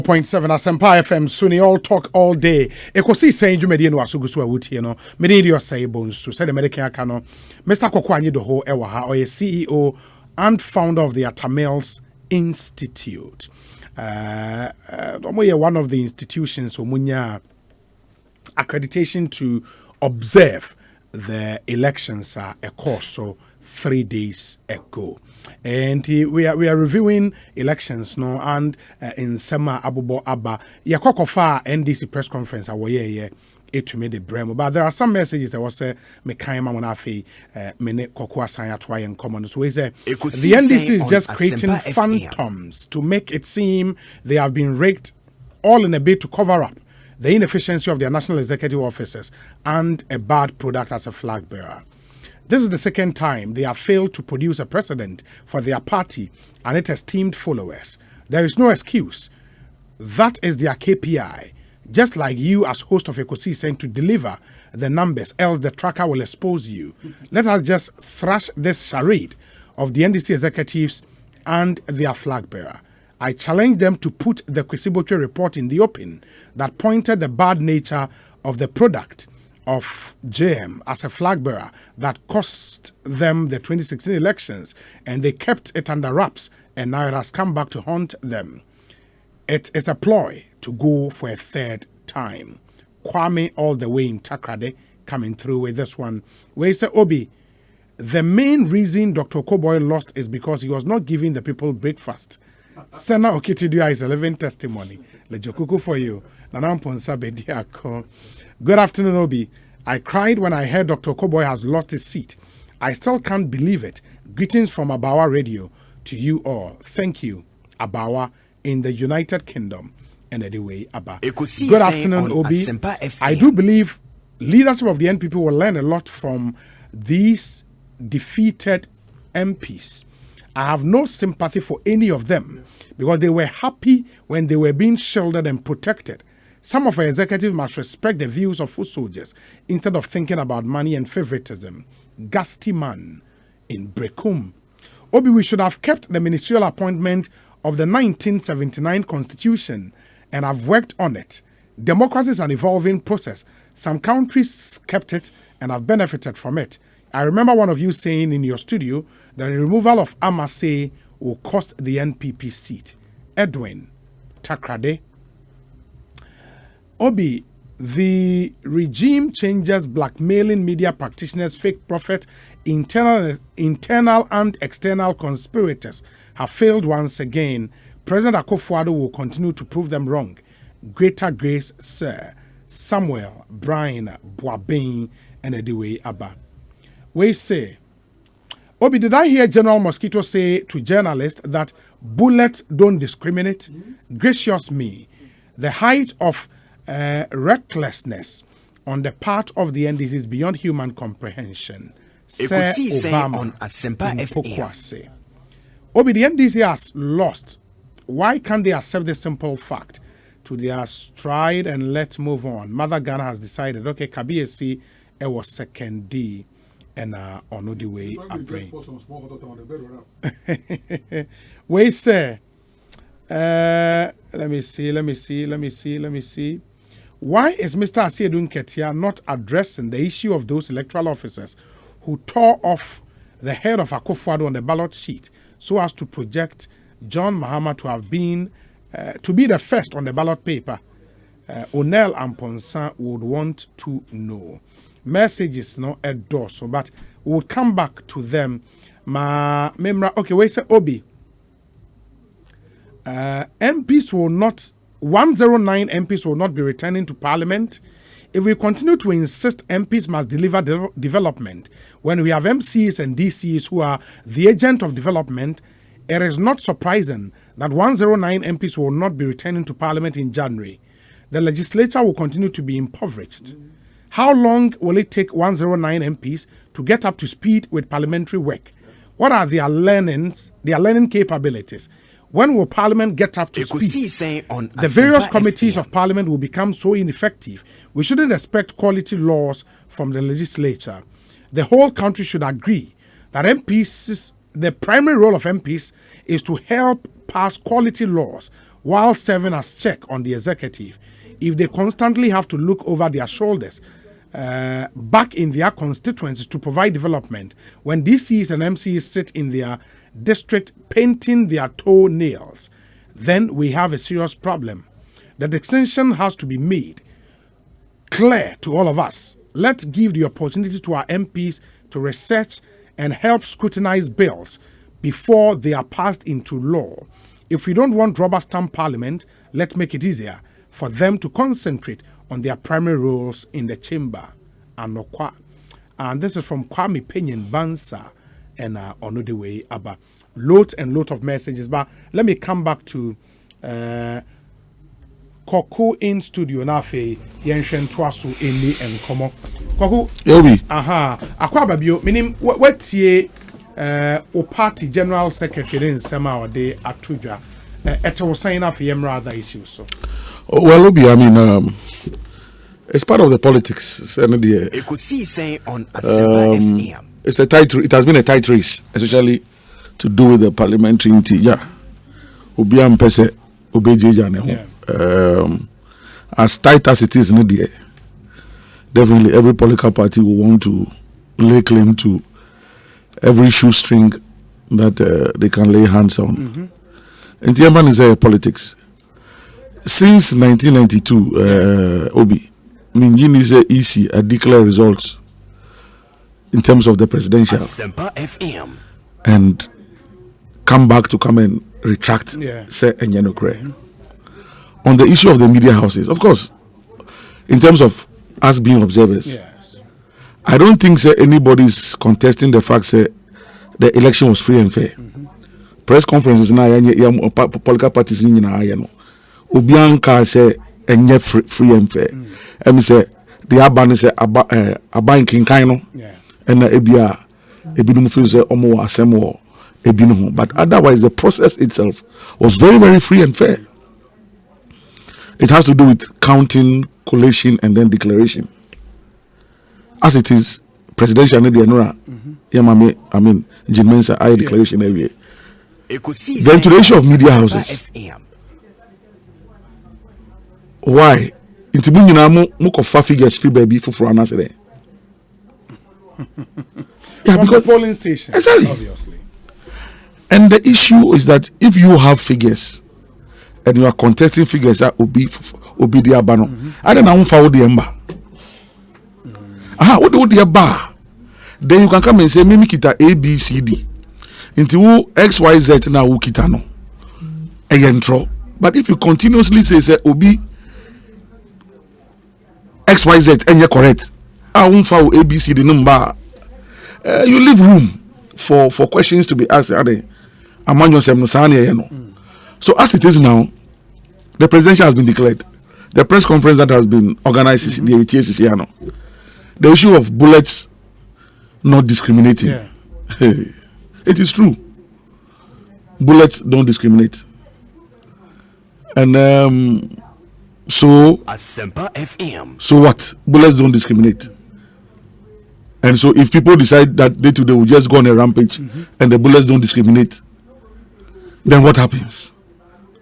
0.7 Asempa FM Suni all talk all day. Ekosiisen dwumadi no asoguso awutie no. Me dey your say bones so say the American aka no. Mr. Koku Anyidoho ewa ha or CEO and founder of the Atamels Institute. One of the institutions omunya accreditation to observe the elections a course so 3 days ago. And we are reviewing elections no and in summer abubo aba yakokofa NDC press conference awoye to me the bremo, but there are some messages that was me kaima monafi mene Koku asanya twa in common. So we say the NDC is just creating phantoms to make it seem they have been rigged, all in a bid to cover up the inefficiency of their national executive officers and a bad product as a flag bearer. This is the second time they have failed to produce a precedent for their party and its esteemed followers. There is no excuse. That is their KPI. Just like you as host of Ekosiisen to deliver the numbers, else the tracker will expose you. Let us just thrash this charade of the NDC executives and their flag bearer. I challenge them to put the Kwesiboche report in the open that pointed the bad nature of the product of JM as a flag bearer that cost them the 2016 elections, and they kept it under wraps, and now it has come back to haunt them. It is a ploy to go for a third time. Kwame all the way in Takrade coming through with this one. Where he said, Obi, the main reason Dr. Koboy lost is because he was not giving the people breakfast. Sena Okitidua is a living testimony. Lejokuku for you. Good afternoon, Obi. I cried when I heard Dr. Koboy has lost his seat. I still can't believe it. Greetings from Abawa Radio to you all. Thank you, Abawa, in the United Kingdom. And anyway, Abba. Good afternoon, Obi. I do believe leadership of the NPP will learn a lot from these defeated MPs. I have no sympathy for any of them because they were happy when they were being shielded and protected. Some of our executives must respect the views of foot soldiers instead of thinking about money and favoritism. Gusty man in Brekum. Obi, we should have kept the ministerial appointment of the 1979 Constitution and have worked on it. Democracy is an evolving process. Some countries kept it and have benefited from it. I remember one of you saying in your studio that the removal of Amase will cost the NPP seat. Edwin Takrade. Obi, the regime changes blackmailing media practitioners, fake prophets, internal and external conspirators have failed once again. President Akufo-Addo will continue to prove them wrong. Greater grace, Sir Samuel, Brian, Boabin, and Ediwe Abba. We say, Obi, did I hear General Mosquito say to journalists that bullets don't discriminate? Gracious me, the height of recklessness on the part of the NDC is beyond human comprehension. Sir Obama on Asempa FM. Obi, the NDC has lost. Why can't they accept the simple fact? To their stride and let's move on. Mother Ghana has decided, okay, Kabiesi, it was second D. And on the way I bring. We say, let me see. Why is Mr. Asiedun Ketia not addressing the issue of those electoral officers who tore off the head of Akufo-Addo on the ballot sheet so as to project John Mahama to have been to be the first on the ballot paper? Onel and Ponsan would want to know. Messages no endorse, but we'll come back to them. Okay, wait, say Obi. MPs will not 109 MPs will not be returning to Parliament. If we continue to insist MPs must deliver development, when we have MCs and DCs who are the agent of development, it is not surprising that 109 MPs will not be returning to Parliament in January. The legislature will continue to be impoverished. How long will it take 109 MPs to get up to speed with parliamentary work? What are their learning capabilities? When will Parliament get up to speed? The various committees of Parliament will become so ineffective. We shouldn't expect quality laws from the legislature. The whole country should agree that MPs, the primary role of MPs is to help pass quality laws while serving as check on the executive, if they constantly have to look over their shoulders back in their constituencies to provide development, when DCs and MCs sit in their district painting their toenails, then we have a serious problem. The distinction has to be made clear to all of us. Let's give the opportunity to our MPs to research and help scrutinize bills before they are passed into law. If we don't want rubber stamp parliament, let's make it easier for them to concentrate on their primary roles in the chamber. And this is from Kwame Penyon Bansa and Onodewey Abba. Lot of messages, but let me come back to Koku in studio nafe yenshen twaso eni enkomo. Koku Yobi. Akwa babio minim wetie o party general secretary in Sema ode atudwa eto sign up for other issues so. Well, Obi, I mean it's part of the politics. Ekosiisen on FM. It's a tight. It has been a tight race, especially to do with the parliamentary unity. Yeah, Obi Ampese, Obi Jane. As tight as it is, definitely every political party will want to lay claim to every shoestring that they can lay hands on. And the Yamban is politics. Since 1992, Obi, Minjin is easy a declare results in terms of the presidential FM and come and retract say Enyenokre. On the issue of the media houses, of course, in terms of us being observers, I don't think anybody is contesting the fact that the election was free and fair. Press conferences now, political parties in Obianka say free and fair. And say the Aban say Aban Kinkaino and Ebia Ebinum feels Omo Asemo Ebinum. But otherwise, the process itself was very, very free and fair. It has to do with counting, collation, and then declaration. As it is, presidential media, I mean, Jimensa, I declaration every year. Then to the issue of media houses. Why? Into figures free baby for answer there. Yeah, because the polling station, exactly. Obviously. And the issue is that if you have figures and you are contesting figures that will be the abano, I don't know how the ember. What do the bar? Then you can come and say, Mimi kita A, B, C, D. Into X, Y, Z now kita no. Entro. But if you continuously say Obi X, Y, Z and you're correct, I won't follow A, B, C, D number. You leave room for questions to be asked. So as it is now, the presidential has been declared. The press conference that has been organized, the ATS here now. The issue of bullets not discriminating. It is true. Bullets don't discriminate. And so what? Bullets don't discriminate. And so if people decide that they will just go on a rampage and the bullets don't discriminate, then what happens?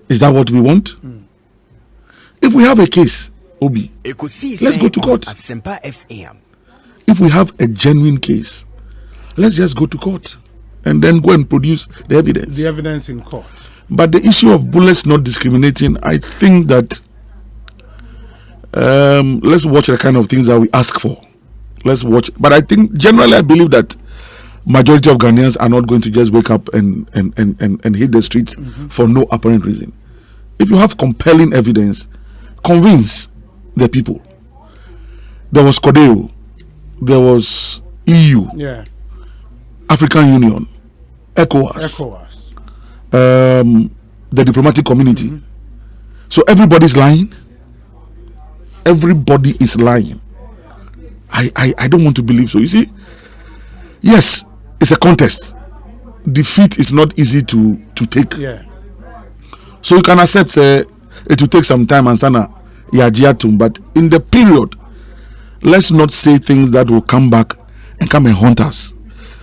Is that what we want? If we have a case, Obi, let's go to court. If we have a genuine case, let's just go to court and then go and produce the evidence. The evidence in court. But the issue of bullets not discriminating, I think that let's watch the kind of things that we ask for. Let's watch. But I think generally I believe that majority of Ghanaians are not going to just wake up and hit the streets for no apparent reason. If you have compelling evidence, convince the people. There was CODEO, there was EU, African Union, ECOWAS. The diplomatic community. So everybody's lying. Everybody is lying. I don't want to believe so. You see, yes, it's a contest. Defeat is not easy to take. So you can accept it will take some time and sana yajiatum, but in the period, let's not say things that will come back and come and haunt us,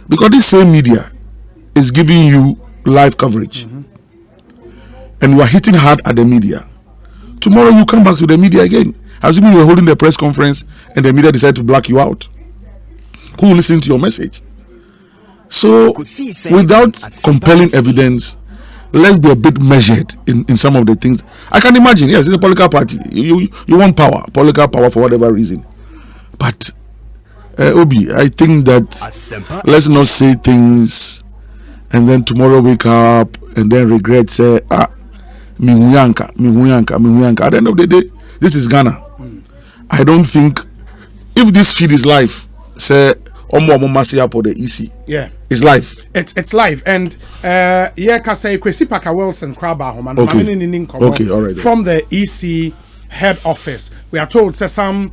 because this same media is giving you live coverage. and you are hitting hard at the media, tomorrow you come back to the media again. Assuming you're holding the press conference and the media decide to black you out. Who will listen to your message? So, without compelling evidence, let's be a bit measured in some of the things. I can imagine, yes, it's a political party. You want power, political power for whatever reason. But, Obi, I think that let's not say things and then tomorrow wake up and then regret, say, mi huyanka. At the end of the day, this is Ghana. I don't think, if this feed is live, say, for the EC. Yeah. It's live. It's live. And can say Kwesi Parker Wilson Kraba Okay, all right. From the EC head office. We are told some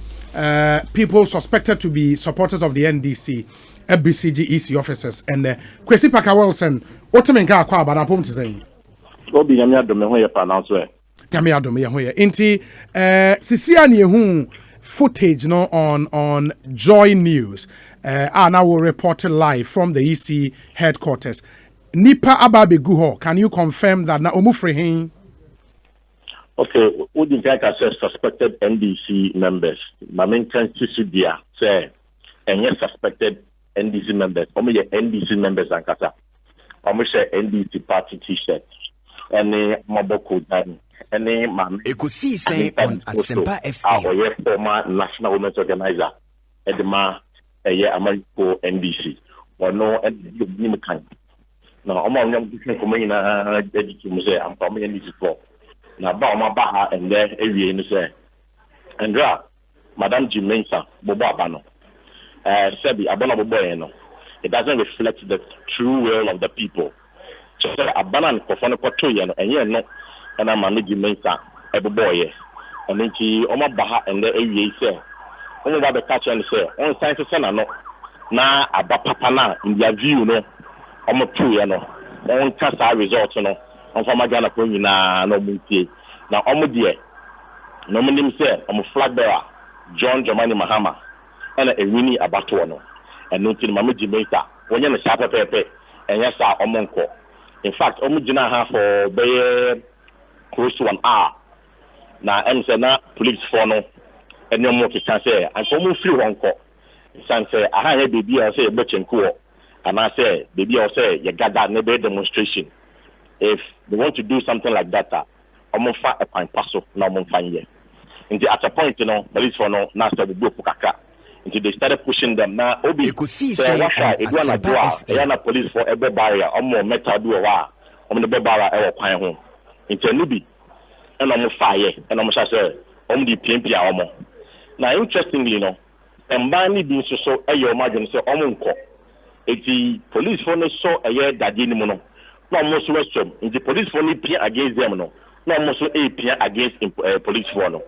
people suspected to be supporters of the NDC, FBCG EC officers. And Kwesi Parker Wilson, what do you mean about that point to say? Obi Yami Adome ho ye pronounce we. Yami Adome ye ho ye. Inti sisia ne hu footage no on Joy News. Now will report live from the EC headquarters. Nipa Ababe Guho, can you confirm that na omufre hin? Okay, what the guy says suspected NDC members. My main concern dia say any suspected NDC members. Omo ye NDC members ankasa. Omo share NDC party t-shirt. Any maboko dan. Any man. Ekosiisen on Asempa FM. Our former national women's organizer. Edema. Americo NDC. Or no NDC kind. Now, I'm on the coming in I'm from NDC for. Now, Baha and there, every say. And Madame Jimensa, Boba Bano. Sebi, Abana Boyeno. It doesn't reflect the true will of the people. So, Abana Kofana Kotoyan, and yet no, and I'm a Jimensa, a boy. And then she, Oma Baha and there, every say. Only about the catch and say, on science center no, na abapapana in their view no, omo two no, on cancer results no, on from Ghana point na no muntie. Now omo die, no me nim say omo flag bearer John Jomani Mahama, and a winnie abato no, and no tin mama Jamaica, when you sharp pepe, and yes omo nko. In fact, omo jina ha for be close to 1 hour. Na em say na police for no. And no more can say, and for more free one call. San say, I had baby, I say, butching cool. And I say, baby, I say, you got that neighbor demonstration. If they want to do something like that, I'm going to find a pine parcel, no more fine yet. Until at a point, police for no, now started to go for Kaka. Until they started pushing them. Now, Obi, say, Russia, it won't a police for every barrier, or more metal do a while, on the barrier, or pine home. Until Nubi, and I'm fire, and I'm say, the PMP almost. Now, interestingly, and Bani being so a your margin so omunko. The police phone saw a year that didn't know. No most western. In the police phone against them, no most against police phone.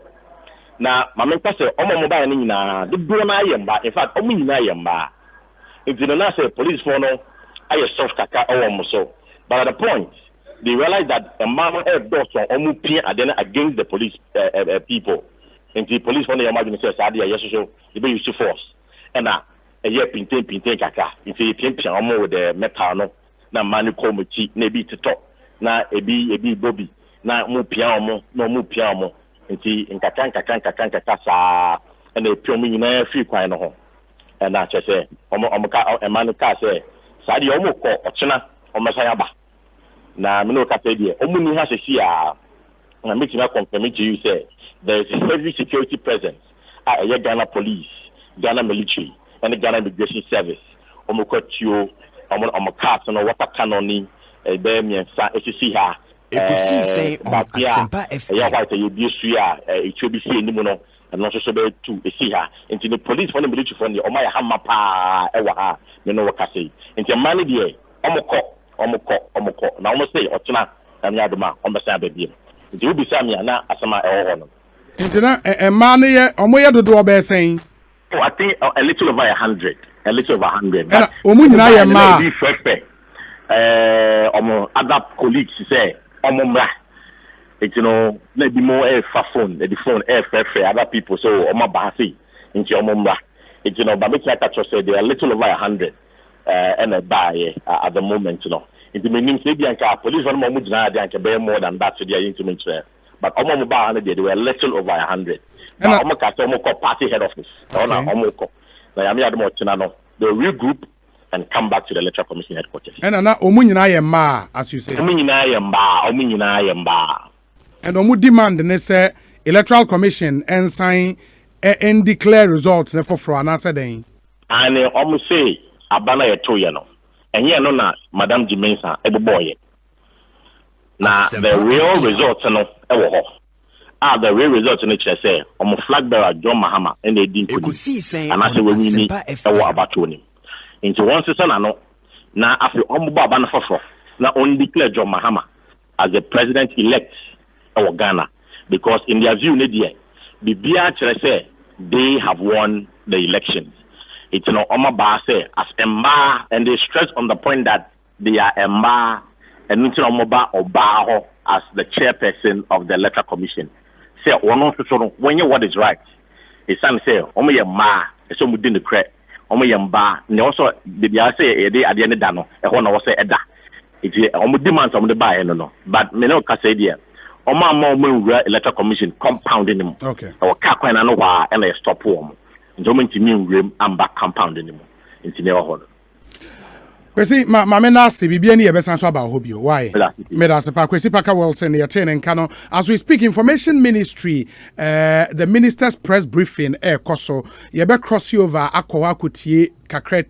Now, my mentor said, mobile na the Bruna Yamba, in fact, Omina Yamba. If you don't say police phone, I soft kaka almost so. But at the point, they realized that a man had daughter against the police people. And the police from the emergency says, yes, so they use force. And now, a year pintain kaka. If you pinch with the metal, now money come with cheap, maybe to talk. Now, a be Bobby. Now, more piano, no more piano. And see, in kakan, and they pure me in a few quite no. And I say, a man car say, Sadi Omo call, Ochina, or Masayaba. Now, Mino Capedia, Omuni has a sea. I'm making a compliment to you, say. There is a heavy security presence at Ghana police, Ghana military, and the Ghana immigration service. Omokotio, Omokat, and water cannoning, a Bemi and Sa, HCH, Ekosiisen on Asempa FM. It should be seen, and also so to see her. Into the police from the military from the Omaya Hamapa, Ewa, Menowakase. Into money, dear, Omoko. Now, almost say, Ochina, and Yadama, on the Sabbath. It will be Samia, Asama, or a man here, Omoya do do saying. Oh, I think a little over 100. A little over 100. Other colleagues say, it's maybe more air phone, the phone air other people, so Oma Bahasi, into Omumba. It's but make like I say, they are a little over 100 and a buy at the moment, Into meaning say the police on Momujana and bear more than that to their intimate share. But Omoba they were little over 100. And Omoko party head office. Omoko. They regroup and come back to the electoral commission headquarters. And na omunyina yemba, as you say. Omunyina yemba. And omu demand ne say electoral commission and sign and declare results for an answer then. And omu say abana yeto no. And here no na Madam Jimensa ebo boy. Na the real results no ewo ho. The real results in the say omu flag bearer John Mahama and they didn't Ekosiisen and I say we need ewo abatoni. Into one season na after omuba abana fofo na on declare John Mahama as the president elect of Ghana because in their view bibia chere say they have won the elections. It's no omaba say as emba and they stress on the point that they are emba and it's no omoba oba as the chairperson of the electoral commission. Say when you what is right. It's say omo ye ma so mudin the credit. Omo yamba ne also the say they at the end dano e ho na wo say eda iti omo demand omo de buy no but me no ka say there omo ama electoral commission compounding him okay o ka kwan na no wa e na stop wo nti omo ntimi nwrem amba compounding him nti ne ho Kwesi ma me na se bibia ni yebesan so aba ho bio why me da se pa Kwesi Paka Wilson ye ten nka no as we speak information ministry the minister's press briefing koso ye be cross over akwa akutie kakra